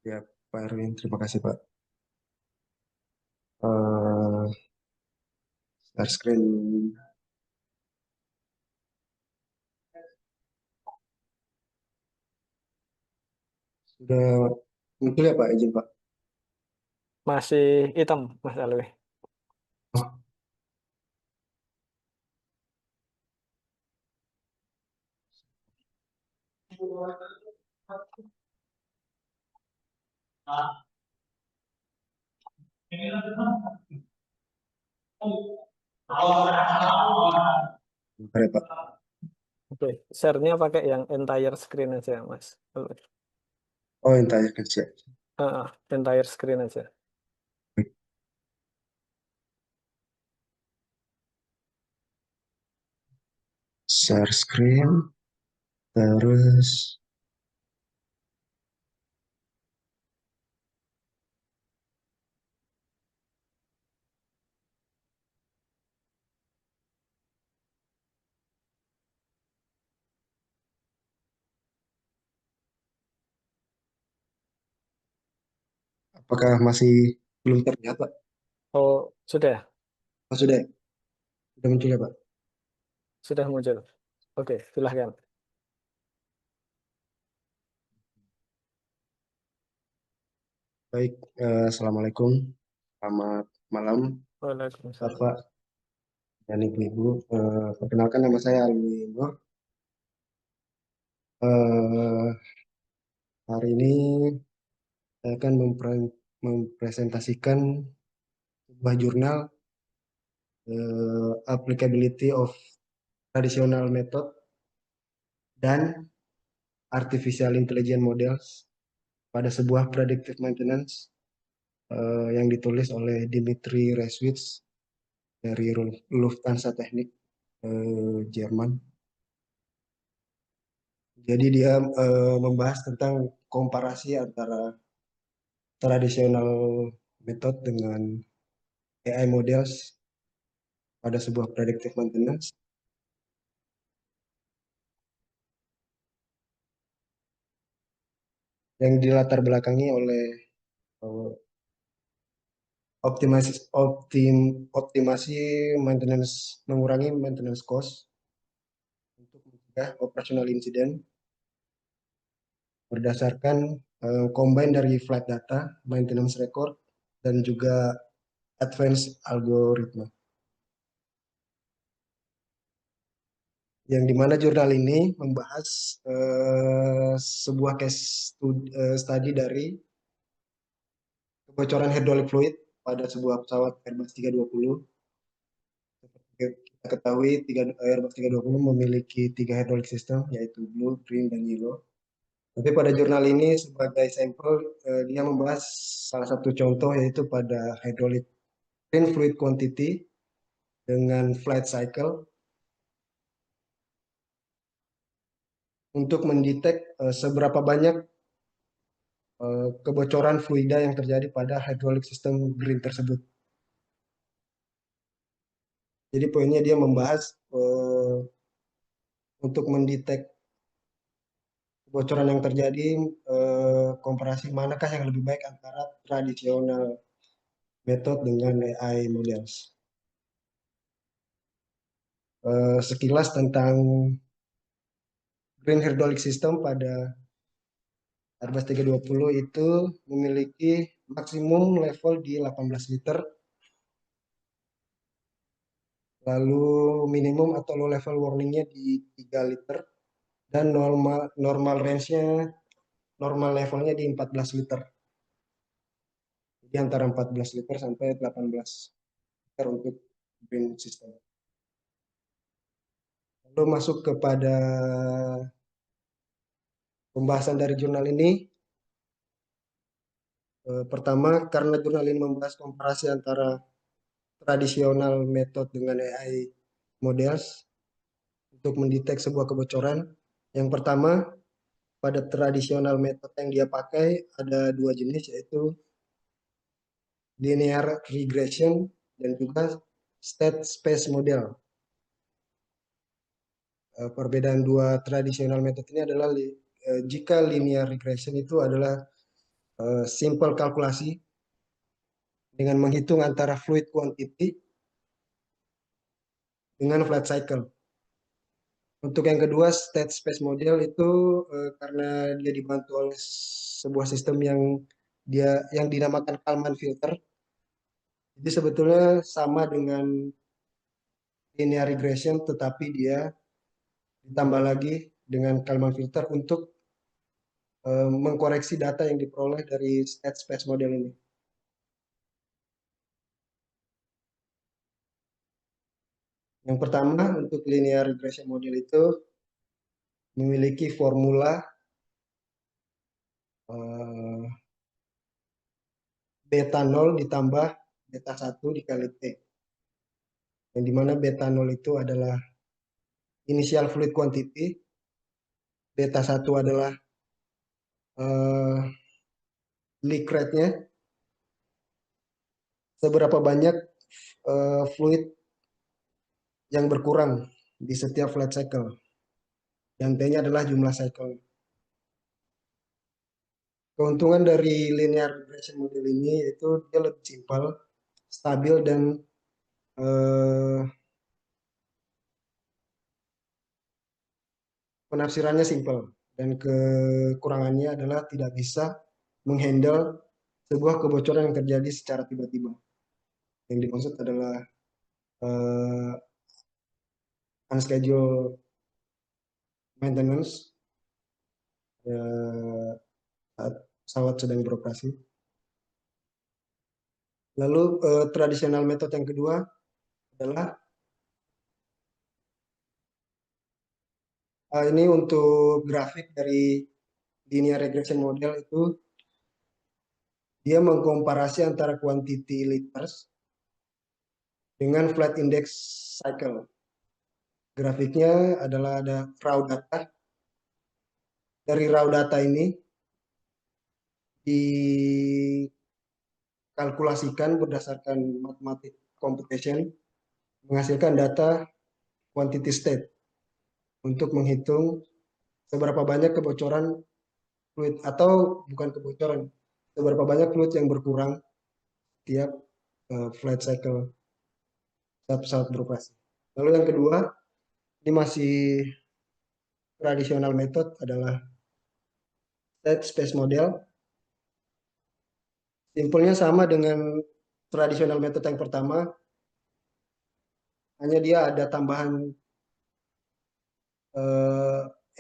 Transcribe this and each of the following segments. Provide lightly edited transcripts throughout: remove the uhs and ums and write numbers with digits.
Ya, Pak Erwin, terima kasih Pak. Eh Share screen sudah muncul ya Pak, izin Pak. Masih hitam, Mas Alwi. Bentar ya Pak. Oke, share-nya pakai yang entire screen aja, Mas Alwi. Oh, entire kerja. Entire screen aja. Share screen, terus apakah masih belum terlihat Pak? Oh, sudah, Oh, sudah muncul ya Pak. sudah muncul. Oke, silahkan. Baik, Assalamualaikum. Selamat malam Waalaikumsalam. Bapak dan Ibu-Ibu. Perkenalkan nama saya Alwi Nur. Eh, Hari ini saya akan mempresentasikan sebuah jurnal applicability of traditional method dan artificial intelligence models pada sebuah predictive maintenance yang ditulis oleh Dimitri Reswitz dari Lufthansa Technik Jerman. Jadi dia membahas tentang komparasi antara traditional method dengan AI models pada sebuah predictive maintenance yang dilatar belakangi oleh eh, optimasi maintenance, mengurangi maintenance cost untuk mencegah operational incident berdasarkan combine dari flight data, maintenance record, dan juga advanced algoritma. Yang dimana jurnal ini membahas sebuah study dari kebocoran hydraulic fluid pada sebuah pesawat Airbus 320. Seperti kita ketahui, Airbus 320 memiliki tiga hydraulic system, yaitu blue, green, dan yellow. Tapi pada jurnal ini sebagai sampel, dia membahas salah satu contoh yaitu pada hydraulic clean fluid quantity dengan flight cycle untuk mendetek seberapa banyak kebocoran fluida yang terjadi pada hydraulic system green tersebut. Jadi poinnya dia membahas untuk mendetek kebocoran yang terjadi, komparasi manakah yang lebih baik antara tradisional method dengan AI models. Sekilas tentang green hydraulic system pada Airbus 320 itu memiliki maksimum level di 18 liter, lalu minimum atau low level warningnya di 3 liter, dan normal range-nya, normal levelnya di 14 liter. Jadi antara 14 liter sampai 18 liter untuk green system. Lalu masuk kepada pembahasan dari jurnal ini. Pertama, karena jurnal ini membahas komparasi antara tradisional method dengan AI models untuk mendetek sebuah kebocoran. Yang pertama, pada tradisional method yang dia pakai ada dua jenis, yaitu linear regression dan juga state space model. Perbedaan dua tradisional method ini adalah jika linear regression itu adalah simple kalkulasi dengan menghitung antara fluid quantity dengan flat cycle. Untuk yang kedua, state space model itu karena dia dibantu oleh sebuah sistem yang dinamakan Kalman filter. Jadi sebetulnya sama dengan linear regression, tetapi dia ditambah lagi dengan Kalman filter untuk mengkoreksi data yang diperoleh dari state space model ini. Yang pertama, untuk linear regression model itu memiliki formula beta 0 ditambah beta 1 dikali T. Yang dimana beta 0 itu adalah initial fluid quantity, beta 1 adalah leak rate-nya, seberapa banyak fluid yang berkurang di setiap flat cycle. Dan T-nya adalah jumlah cycle. Keuntungan dari linear regression model ini itu dia lebih simpel, stabil, dan penafsirannya simpel. Dan kekurangannya adalah tidak bisa menghandle sebuah kebocoran yang terjadi secara tiba-tiba. Yang dimaksud adalah unscheduled maintenance saat pesawat sedang beroperasi. Lalu tradisional metode yang kedua adalah ini untuk grafik dari linear regression model itu dia mengkomparasi antara quantity liters dengan flat index cycle. Grafiknya adalah ada raw data. Dari raw data ini dikalkulasikan berdasarkan mathematics computation menghasilkan data quantity state untuk menghitung seberapa banyak kebocoran fluid atau bukan kebocoran, seberapa banyak fluid yang berkurang tiap flight cycle saat pesawat beroperasi. Lalu yang kedua, ini masih tradisional method adalah state space model. Simpelnya sama dengan tradisional method yang pertama, hanya dia ada tambahan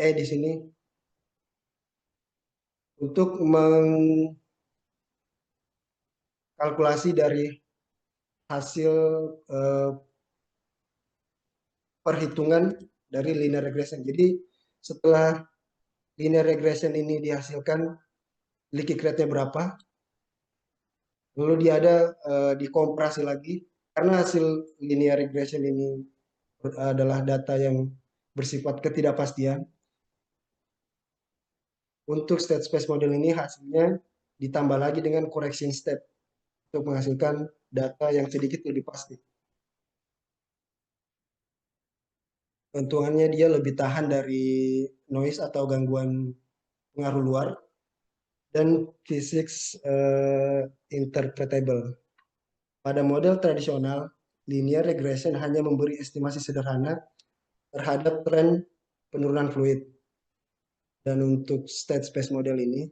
di sini untuk mengkalkulasi dari hasil perhitungan dari linear regression. Jadi setelah linear regression ini dihasilkan, leaky rate-nya berapa, lalu dia ada dikompresi lagi, karena hasil linear regression ini adalah data yang bersifat ketidakpastian. Untuk state space model ini hasilnya ditambah lagi dengan correction step untuk menghasilkan data yang sedikit lebih pasti. Keuntungannya dia lebih tahan dari noise atau gangguan pengaruh luar dan physics interpretable. Pada model tradisional, linear regression hanya memberi estimasi sederhana terhadap tren penurunan fluid. Dan untuk state space model ini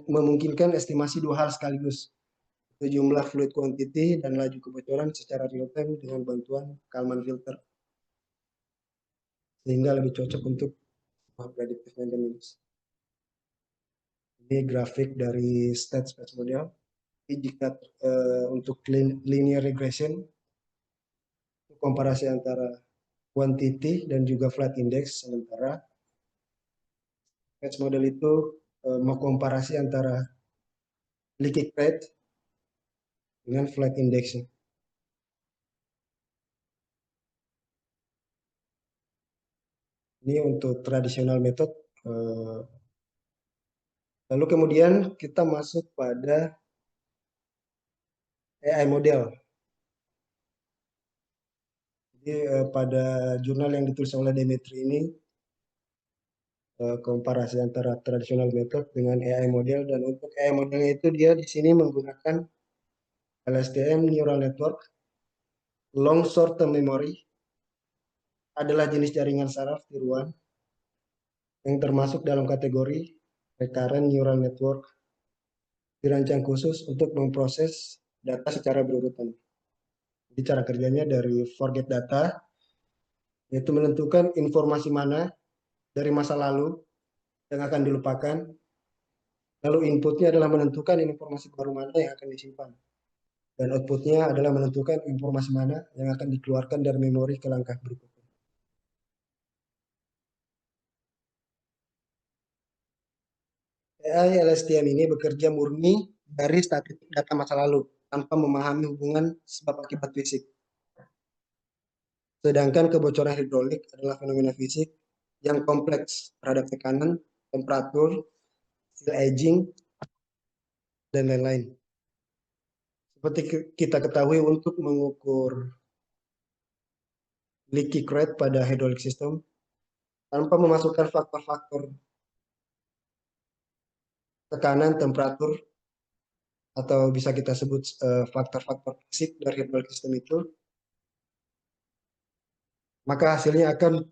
memungkinkan estimasi dua hal sekaligus, jumlah fluid quantity dan laju kebocoran secara real time dengan bantuan Kalman filter, sehingga lebih cocok untuk predictive maintenance. Ini grafik dari state space model. Jika untuk linear regression, komparasi antara quantity dan juga flat index, sementara state model itu mengkomparasi antara leaky rate dengan flat index. Ini untuk tradisional method. Lalu kemudian kita masuk pada AI model. Jadi pada jurnal yang ditulis oleh Demetri ini komparasi antara tradisional method dengan AI model, dan untuk AI modelnya itu dia di sini menggunakan LSTM neural network. Long short term memory adalah jenis jaringan saraf tiruan yang termasuk dalam kategori recurrent neural network, dirancang khusus untuk memproses data secara berurutan. Jadi cara kerjanya dari forget data, yaitu menentukan informasi mana dari masa lalu yang akan dilupakan. Lalu inputnya adalah menentukan informasi baru mana yang akan disimpan. Dan outputnya adalah menentukan informasi mana yang akan dikeluarkan dari memori ke langkah berikutnya. AI LSTM ini bekerja murni dari statistik data masa lalu tanpa memahami hubungan sebab akibat fisik. Sedangkan kebocoran hidrolik adalah fenomena fisik yang kompleks terhadap tekanan, temperatur, seal aging, dan lain-lain. Seperti kita ketahui, untuk mengukur leaky rate pada hydraulic system tanpa memasukkan faktor-faktor tekanan, temperatur, atau bisa kita sebut faktor-faktor fisik dari hydraulic system itu, maka hasilnya akan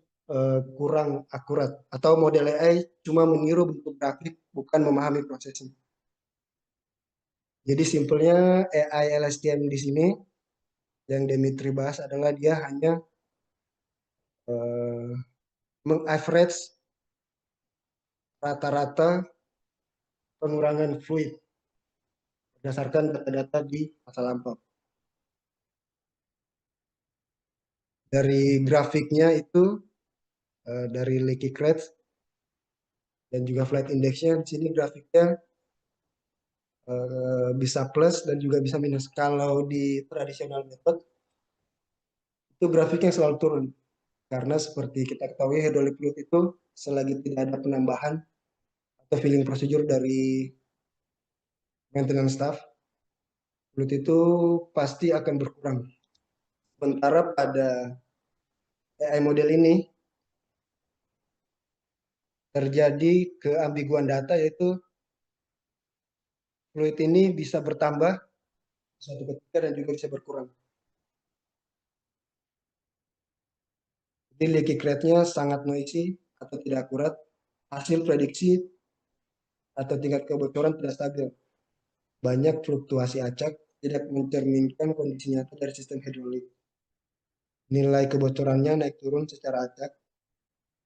kurang akurat, atau model AI cuma meniru bentuk grafik, bukan memahami prosesnya. Jadi simpelnya AI LSTM di sini yang Dimitri bahas adalah dia hanya mengaverage rata-rata pengurangan fluid berdasarkan data-data di masa lampau. Dari grafiknya itu, dari leaky rate dan juga flight indexnya, di sini grafiknya bisa plus dan juga bisa minus. Kalau di tradisional method itu grafiknya selalu turun, karena seperti kita ketahui hydraulic fluid itu selagi tidak ada penambahan atau filling procedure dari maintenance staff, fluid itu pasti akan berkurang. Sementara pada AI model ini terjadi keambiguan data, yaitu fluid ini bisa bertambah suatu ketika dan juga bisa berkurang. Jadi leaky rate-nya sangat noisy atau tidak akurat. Hasil prediksi atau tingkat kebocoran tidak stabil. Banyak fluktuasi acak, tidak mencerminkan kondisi nyata dari sistem hidrolik. Nilai kebocorannya naik turun secara acak.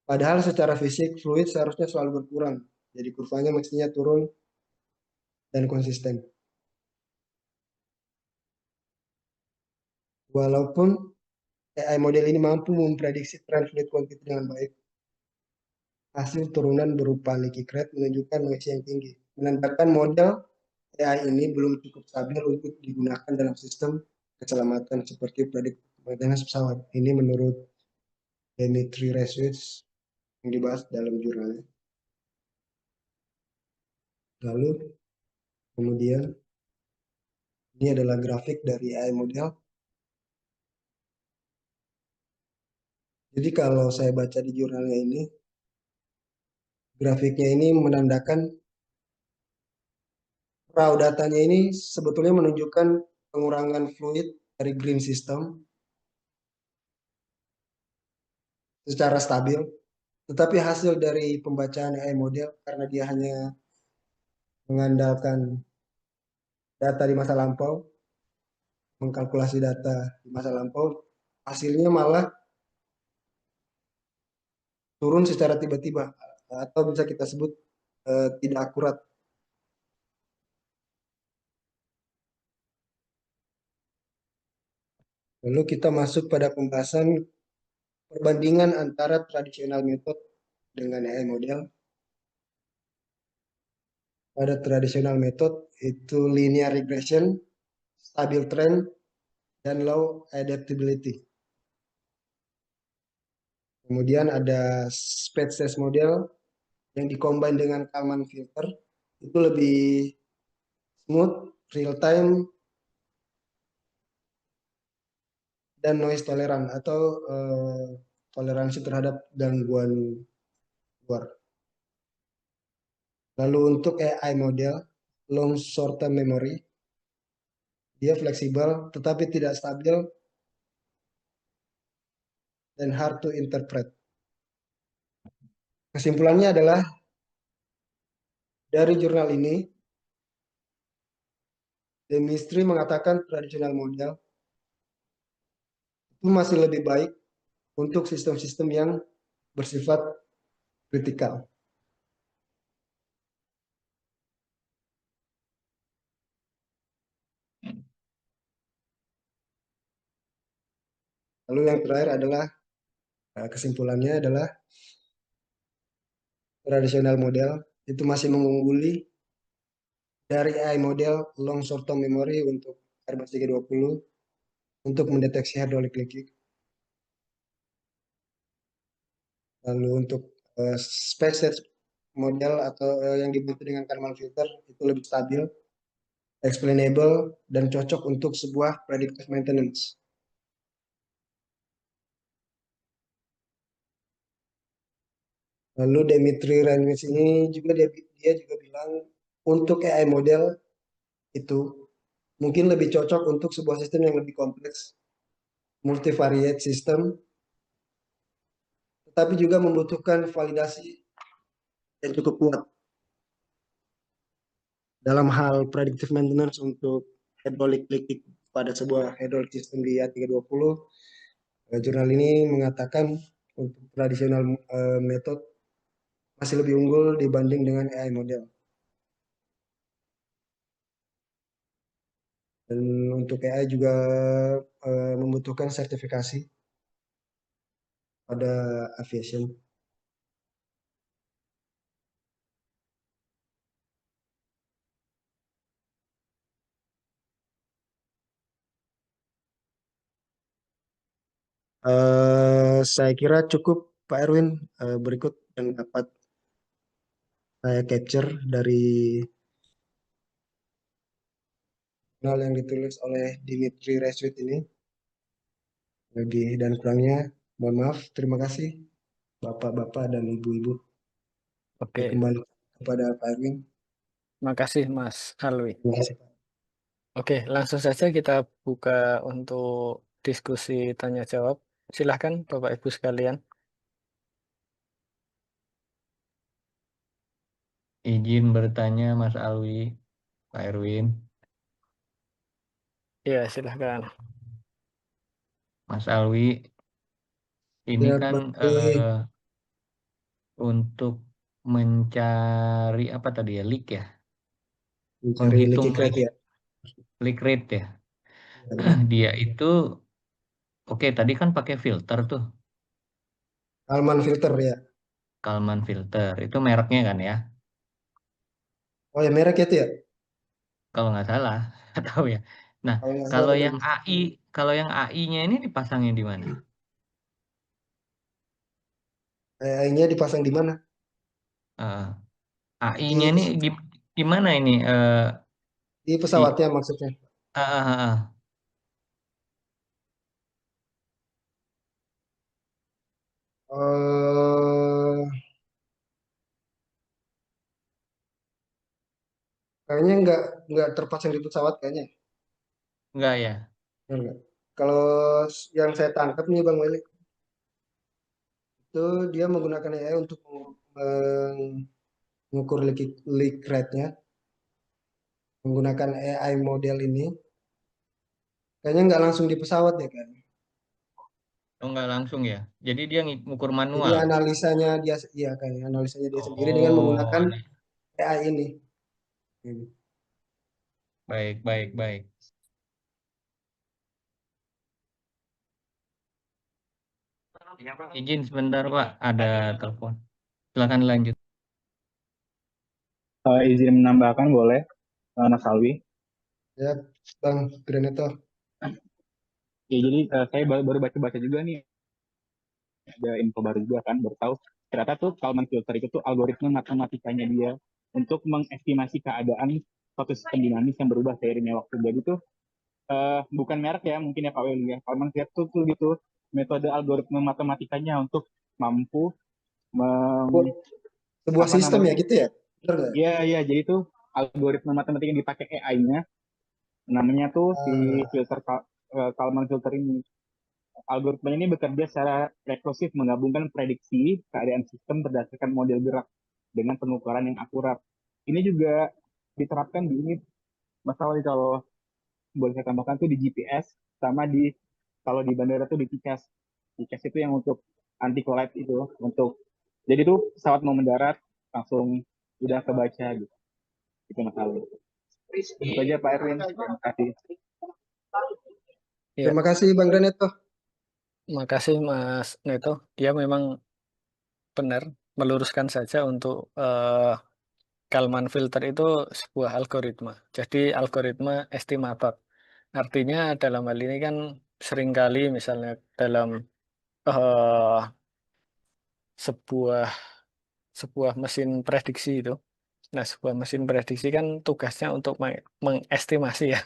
Padahal secara fisik fluid seharusnya selalu berkurang. Jadi kurvanya mestinya turun dan konsisten. Walaupun AI model ini mampu memprediksi tren fluid quantity dengan baik, hasil turunan berupa leaky rate menunjukkan noise yang tinggi, menandakan model AI ini belum cukup stabil untuk digunakan dalam sistem keselamatan seperti prediksi maintenance pesawat. Ini menurut Dimitri Research yang dibahas dalam jurnalnya. Lalu kemudian ini adalah grafik dari AI model. Jadi kalau saya baca di jurnalnya ini, grafiknya ini menandakan raw datanya ini sebetulnya menunjukkan pengurangan fluid dari green system secara stabil, tetapi hasil dari pembacaan AI model, karena dia hanya mengandalkan data di masa lampau, mengkalkulasi data di masa lampau, hasilnya malah turun secara tiba-tiba, atau bisa kita sebut tidak akurat. Lalu kita masuk pada pembahasan perbandingan antara tradisional method dengan AI model. Pada tradisional method itu linear regression, stabil trend, dan low adaptability. Kemudian ada species model yang dikombin dengan Kalman filter, itu lebih smooth, real time, dan noise tolerant atau toleransi terhadap gangguan luar. Lalu untuk AI model, long short term memory, dia fleksibel tetapi tidak stabil dan hard to interpret. Kesimpulannya adalah dari jurnal ini, Demistry mengatakan tradisional model itu masih lebih baik untuk sistem-sistem yang bersifat kritikal. Lalu yang terakhir adalah kesimpulannya adalah tradisional model itu masih mengungguli dari AI model long short term memory untuk Airbus 320 untuk mendeteksi hydraulic leakage. Lalu untuk space model atau yang dibantu dengan Kalman filter itu lebih stabil, explainable, dan cocok untuk sebuah predictive maintenance. Lalu Dimitri Rainwitz ini juga dia juga bilang untuk AI model itu mungkin lebih cocok untuk sebuah sistem yang lebih kompleks, multivariate system, tetapi juga membutuhkan validasi yang cukup kuat dalam hal predictive maintenance untuk hydraulic leakage pada sebuah hydraulic system di A320. Jurnal ini mengatakan untuk tradisional method masih lebih unggul dibanding dengan AI model. Dan untuk AI juga membutuhkan sertifikasi pada aviation. Saya kira cukup Pak Erwin. Berikut yang dapat saya capture dari jurnal yang ditulis oleh Dimitri Reswit ini. Lebih dan kurangnya, mohon maaf. Terima kasih Bapak-bapak dan Ibu-ibu. Oke, Kembali kepada Pak Erwin. makasih Mas Alwi. Terima kasih Pak. Oke, langsung saja kita buka untuk diskusi tanya jawab. Silahkan Bapak Ibu sekalian. Izin bertanya Mas Alwi, Pak Erwin. Iya, silahkan. Mas Alwi, ini Ya, kan Pak Erwin. untuk mencari apa tadi ya, leak ya, Mencari menghitung leaky crate ya. leak rate ya. Ya, benar. Dia itu, oke tadi kan pakai filter tuh, Kalman filter ya. Kalman filter. Itu mereknya kan ya, Oh ya, merek itu ya. kalau nggak salah, nggak tahu ya. Nah, Kalau nggak salah kalau benar. yang AI, kalau yang AI-nya ini dipasangnya di mana? AI-nya dipasang di mana? Eh, Di AI-nya ini gimana ini? di Si pesawatnya maksudnya. ah, ah, ah, ah. eh Kayaknya nggak terpasang di pesawat kayaknya. Enggak ya? Benar nggak? Kalau yang saya tangkap nih Bang Willy, itu dia menggunakan AI untuk mengukur leak rate-nya, menggunakan AI model ini. Kayaknya nggak langsung di pesawat ya kan. Oh, enggak langsung ya. Jadi dia ngukur Jadi manual. analisanya dia, iya kayaknya analisanya dia sendiri dengan Oh, menggunakan AI ini. baik, baik, baik. Izin sebentar, Pak. Ada telepon. Silakan lanjut. Izin menambahkan boleh, Mas Alwi. Ya, Bang Graneto. Ya, jadi saya baru baca-baca juga nih, ada info baru juga kan, baru tahu. Ternyata tuh Kalman filter itu tuh algoritma matematikanya dia untuk mengestimasi keadaan suatu sistem dinamis yang berubah seiringnya waktu. Jadi tuh bukan merek ya, mungkin ya Pak Weli ya. Kalman filter tuh gitu metode algoritma matematikanya untuk mampu Sebuah apa sistem namanya ya gitu ya. Bener nggak? Iya, jadi tuh algoritma matematika yang dipakai AI-nya, namanya tuh si filter Kalman filter ini. Algoritma ini bekerja secara rekursif menggabungkan prediksi keadaan sistem berdasarkan model gerak dengan pengukuran yang akurat. Ini juga diterapkan di ini, masalah kalau boleh saya tambahkan tuh di GPS sama di kalau di bandara tuh di TICAS. TICAS itu yang untuk anti collide itu untuk jadi tuh pesawat mau mendarat langsung udah kebaca gitu. Itu masalah. Itu aja Pak Erwin. Terima kasih. Ya, Terima kasih Bang Reneto. makasih Mas Neto. Dia memang benar meluruskan saja untuk Kalman filter itu sebuah algoritma. Jadi algoritma estimator. Artinya dalam hal ini kan seringkali misalnya dalam eh, sebuah sebuah mesin prediksi itu. Nah, sebuah mesin prediksi kan tugasnya untuk mengestimasi ya,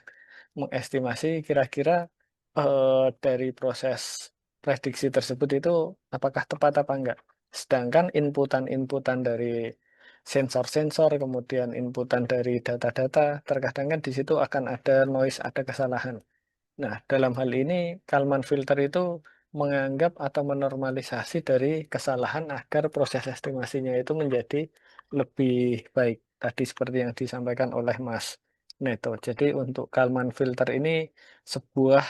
mengestimasi kira-kira dari proses prediksi tersebut itu apakah tepat apa enggak. Sedangkan inputan-inputan dari sensor-sensor, kemudian inputan dari data-data, terkadang kan di situ akan ada noise, ada kesalahan. Nah, dalam hal ini Kalman filter itu menganggap atau menormalisasi dari kesalahan agar proses estimasinya itu menjadi lebih baik. Tadi seperti yang disampaikan oleh Mas Neto. Jadi untuk Kalman filter ini sebuah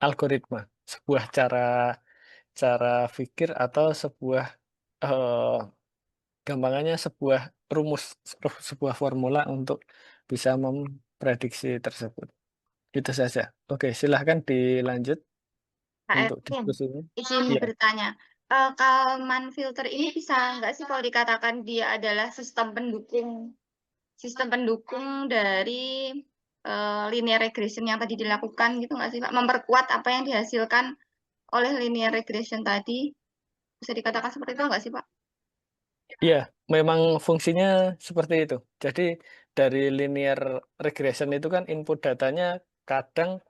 algoritma, sebuah cara cara pikir atau sebuah eh, gampangannya sebuah rumus, sebuah formula untuk bisa memprediksi tersebut. Itu saja. Oke, silahkan dilanjut Pak untuk Erwin, diskusinya. izin Iya, bertanya. Kalman filter ini bisa nggak sih kalau dikatakan dia adalah sistem pendukung dari linear regression yang tadi dilakukan gitu nggak sih Pak? Memperkuat apa yang dihasilkan oleh linear regression tadi. Bisa dikatakan seperti itu nggak sih Pak? iya, memang fungsinya seperti itu. Jadi dari linear regression itu kan input datanya kadang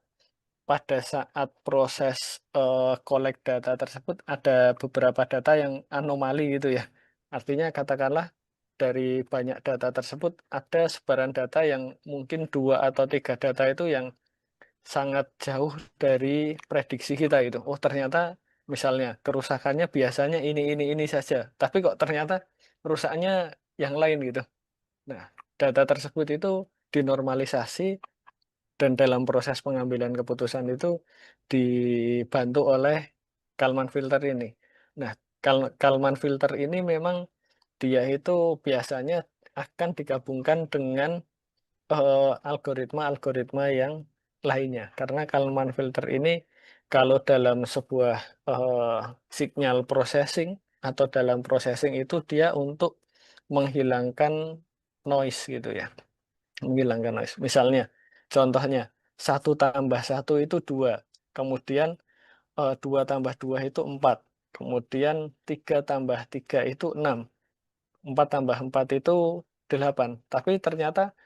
pada saat proses collect data tersebut ada beberapa data yang anomali gitu ya. Artinya katakanlah dari banyak data tersebut ada sebaran data yang mungkin 2 atau 3 data itu yang sangat jauh dari prediksi kita itu. Oh, ternyata misalnya kerusakannya biasanya ini saja, tapi kok ternyata rusaknya yang lain gitu. Nah, data tersebut itu dinormalisasi dan dalam proses pengambilan keputusan itu dibantu oleh Kalman filter ini. Nah, Kalman filter ini memang dia itu biasanya akan digabungkan dengan algoritma-algoritma yang lainnya. Karena Kalman filter ini kalau dalam sebuah eh, signal processing atau dalam processing itu dia untuk menghilangkan noise gitu ya. Menghilangkan noise. Misalnya, contohnya 1+1 itu 2. Kemudian 2+2 itu 4. Kemudian 3+3 itu 6. 4+4 itu 8. Tapi ternyata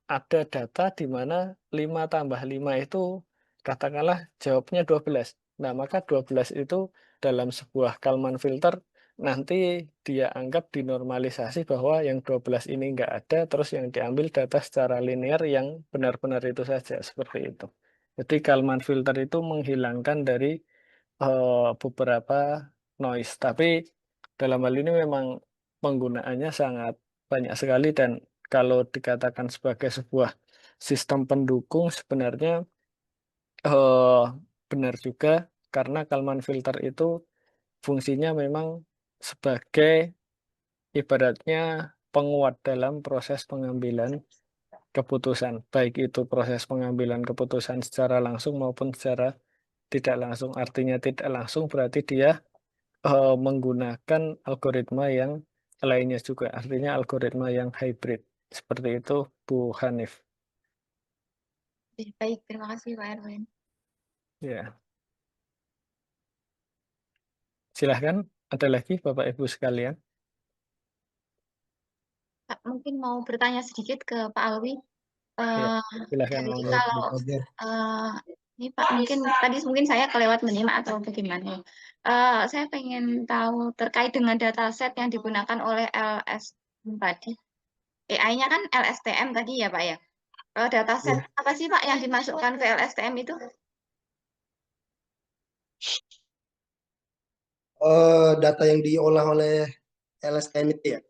ada data di mana 5+5 itu katakanlah jawabnya 12. Nah, maka 12 itu dalam sebuah Kalman filter nanti dia anggap dinormalisasi bahwa yang 12 ini enggak ada, terus yang diambil data secara linear yang benar-benar itu saja, seperti itu. Jadi Kalman filter itu menghilangkan dari beberapa noise, tapi dalam hal ini memang penggunaannya sangat banyak sekali dan kalau dikatakan sebagai sebuah sistem pendukung sebenarnya eh, benar juga karena Kalman filter itu fungsinya memang sebagai ibaratnya penguat dalam proses pengambilan keputusan, baik itu proses pengambilan keputusan secara langsung maupun secara tidak langsung. Artinya tidak langsung berarti dia menggunakan algoritma yang lainnya juga, artinya algoritma yang hybrid. Seperti itu, Bu Hanif. Baik, terima kasih Pak Erwin. Ya, silahkan. Ada lagi Bapak Ibu sekalian? Pak, mungkin mau bertanya sedikit ke Pak Alwi. Ya, silahkan. Jadi Monggo. kalau ini Pak mungkin saya kelewat menyimak atau bagaimana. Saya pengen tahu terkait dengan dataset yang digunakan oleh LS tadi. AI-nya kan LSTM tadi ya Pak ya. Dataset Iya. apa sih Pak yang dimasukkan ke LSTM itu? Data yang diolah oleh LSTM itu ya.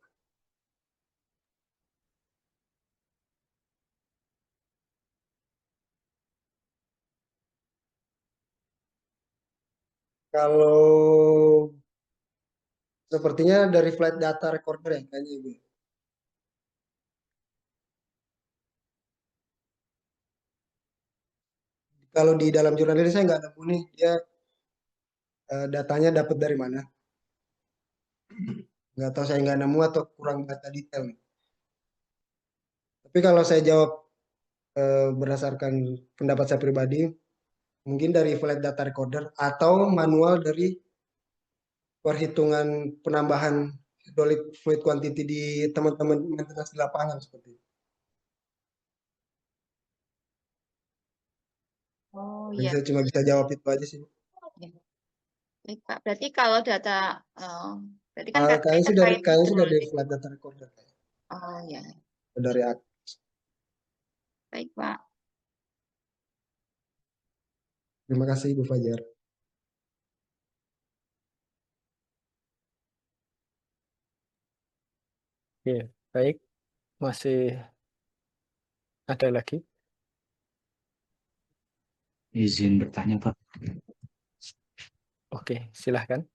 Kalau sepertinya dari flight data recorder ya kayaknya Ibu. Kalau di dalam jurnal ini saya nggak nemu nih dia datanya dapat dari mana. Nggak tahu, saya nggak nemu atau kurang data detail nih. Tapi kalau saya jawab berdasarkan pendapat saya pribadi, mungkin dari flight data recorder atau manual dari perhitungan penambahan hydraulic fluid quantity di teman-teman maintenance di lapangan seperti itu. Oh Jadi iya. saya cuma bisa jawab itu aja sih. Baik, Pak. Berarti kalau data berarti kan katanya Kayaknya terkait sih dari hidrolik. flight data recorder Oh ya. dari Baik, Pak. Terima kasih Bu Fajar. Oke, baik. Masih ada lagi? Izin bertanya, Pak. Oke, silahkan.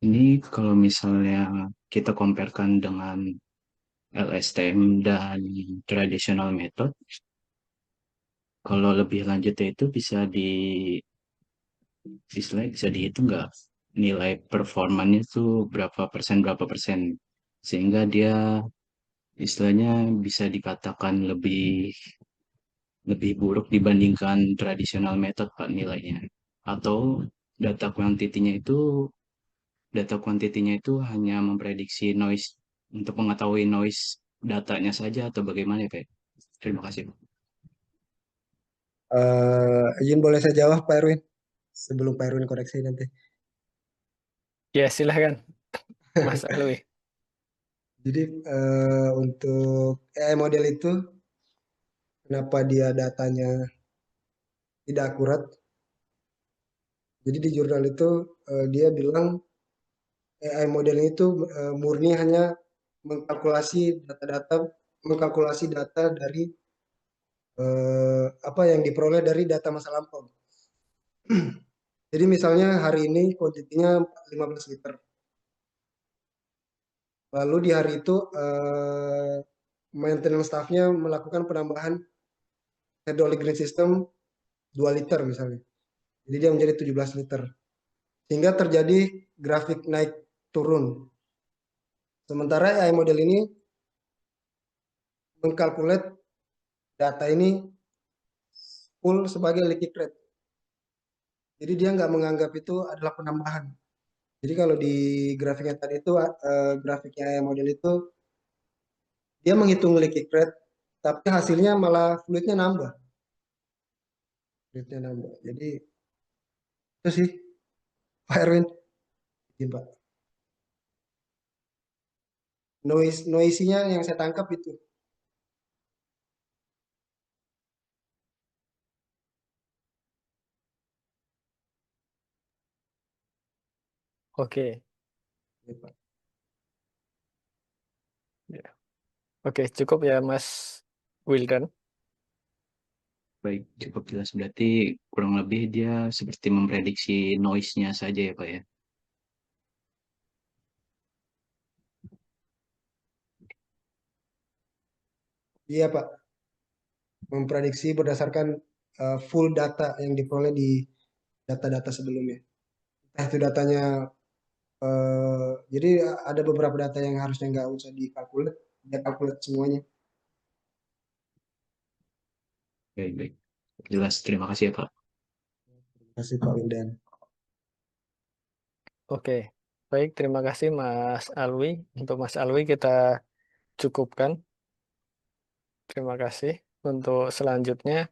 Ini kalau misalnya kita comparekan dengan LSTM dan traditional method, kalau lebih lanjutnya itu istilahnya bisa dihitung nggak nilai performanya itu berapa persen, sehingga dia istilahnya bisa dikatakan lebih buruk dibandingkan traditional method Pak nilainya, atau data kuantitinya itu hanya memprediksi noise untuk mengetahui noise datanya saja atau bagaimana ya Pak? Terima kasih Pak. Izin boleh saya jawab Pak Erwin sebelum Pak Erwin koreksi nanti. Ya, silahkan, Mas Alwi. Jadi untuk AI model itu kenapa dia datanya tidak akurat? Jadi di jurnal itu dia bilang AI model itu murni hanya mengkalkulasi data dari apa yang diperoleh dari data masa lampau. Jadi misalnya hari ini kuantitinya 15 liter. Lalu di hari itu maintenance staff-nya melakukan penambahan hydraulic green system 2 liter misalnya. Jadi dia menjadi 17 liter. Sehingga terjadi grafik naik turun. Sementara AI model ini mengkalkulat data ini full sebagai leaky rate. Jadi dia nggak menganggap itu adalah penambahan. Jadi kalau di grafiknya tadi itu grafiknya AI model itu dia menghitung leaky rate, tapi hasilnya malah fluidnya nambah. Jadi itu sih Pak Erwin. Izin, Pak. Noise-nya yang saya tangkap itu. Oke. Ya, Pak. Ya. Oke, cukup ya Mas Wildan. Baik, cukup jelas. Berarti kurang lebih dia seperti memprediksi noise-nya saja ya Pak ya. Iya Pak, memprediksi berdasarkan full data yang diperoleh di data-data sebelumnya. Nah, itu datanya, jadi ada beberapa data yang harusnya nggak usah dikalkulat, dia kalkulat semuanya. Baik, baik. Jelas, terima kasih ya Pak. Terima kasih Pak Wildan. Oke, baik. Terima kasih Mas Alwi. Untuk Mas Alwi kita cukupkan. Terima kasih. Untuk selanjutnya